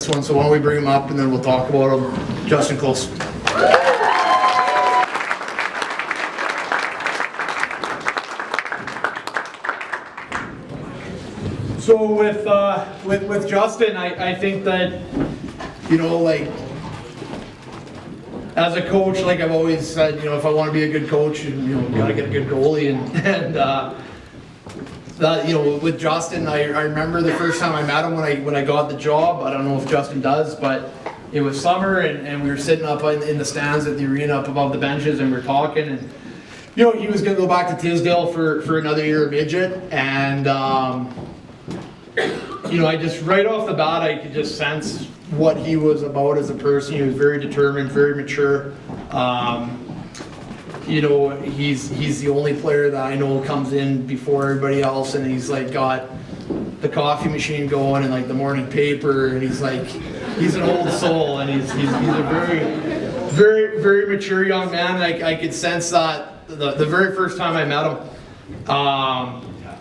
one, so why don't we bring him up and then we'll talk about him. Justen Close. So with Justen, I think that, you know, like, as a coach, like I've always said, you know, if I want to be a good coach, you know, gotta get a good goalie, and that, you know, with Justen, I remember the first time I met him when I got the job. I don't know if Justen does, but it was summer, and we were sitting up in the stands at the arena up above the benches, and we were talking, and you know, he was going to go back to Tisdale for another year of midget, and you know, I just right off the bat I could just sense what he was about as a person. He was very determined, very mature. You know, he's the only player that I know comes in before everybody else, and he's like got the coffee machine going and like the morning paper, and he's an old soul, and he's a very mature young man. I could sense that the very first time I met him.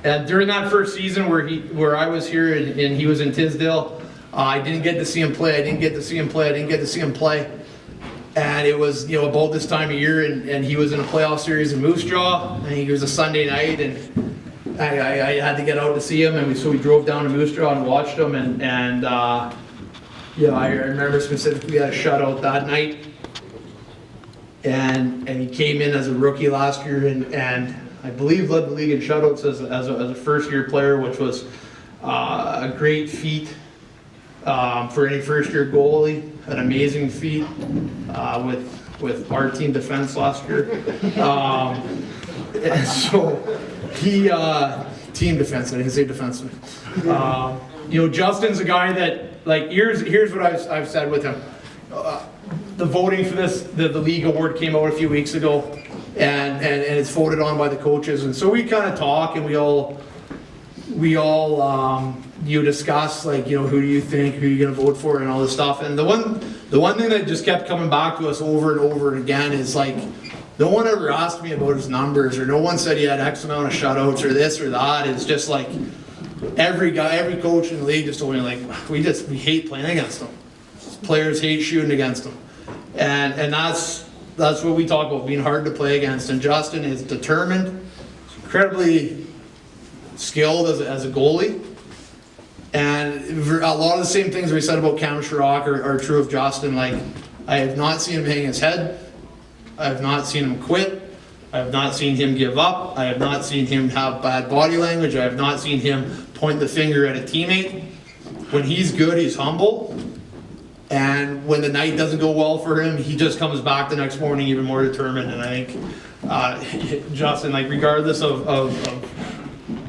And during that first season where I was here and he was in Tisdale, I didn't get to see him play. I didn't get to see him play. And it was, you know, about this time of year, and he was in a playoff series in Moose Jaw. I think it was a Sunday night, and I had to get out to see him, and so we drove down to Moose Jaw and watched him. And you know, I remember specifically we had a shutout that night, and he came in as a rookie last year, and I believe led the league in shutouts as a first-year player, which was a great feat for any first-year goalie. An amazing feat with our team defense last year. And so he team defense. I didn't say defenseman. You know, Justen's a guy that, like, here's what I've said with him. The voting for the league award came out a few weeks ago, and it's voted on by the coaches, and so we kind of talk, and we all you discuss, like, you know, who do you think, who are you going to vote for, and all this stuff. And the one thing that just kept coming back to us over and over again is, like, no one ever asked me about his numbers, or no one said he had X amount of shutouts or this or that. It's just like every coach in the league just told me, like, we hate playing against him. Players hate shooting against him, and that's what we talk about, being hard to play against. And Justen is determined, incredibly skilled as a goalie, and a lot of the same things we said about Cam Sherrock are true of Justen. Like, I have not seen him hang his head. I have not seen him quit. I have not seen him give up. I have not seen him have bad body language. I have not seen him point the finger at a teammate. When he's good, he's humble. And when the night doesn't go well for him, he just comes back the next morning even more determined. And I think Justen, like, regardless of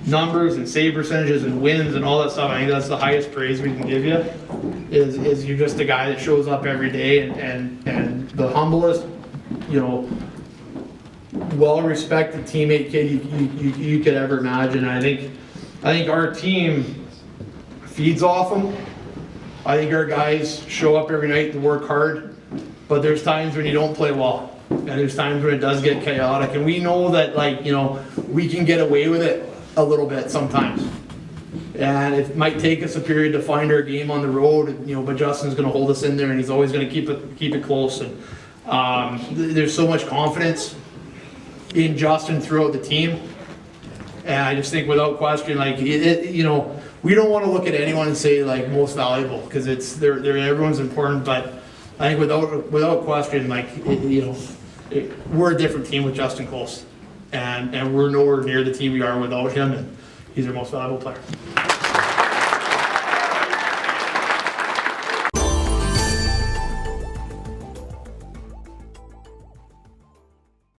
numbers and save percentages and wins and all that stuff, I think that's the highest praise we can give you. Is you're just a guy that shows up every day, and the humblest, you know, well-respected teammate kid you could ever imagine. I think our team feeds off him. I think our guys show up every night to work hard, but there's times when you don't play well, and there's times when it does get chaotic, and we know that, like, you know, we can get away with it a little bit sometimes, and it might take us a period to find our game on the road, you know, but Justen's going to hold us in there, and he's always going to keep it close. And there's so much confidence in Justen throughout the team, and I just think without question, like, you know, we don't want to look at anyone and say, like, most valuable, because they're everyone's important, but I think without question, like, you know, we're a different team with Justen Close, and we're nowhere near the team we are without him, and he's our most valuable player.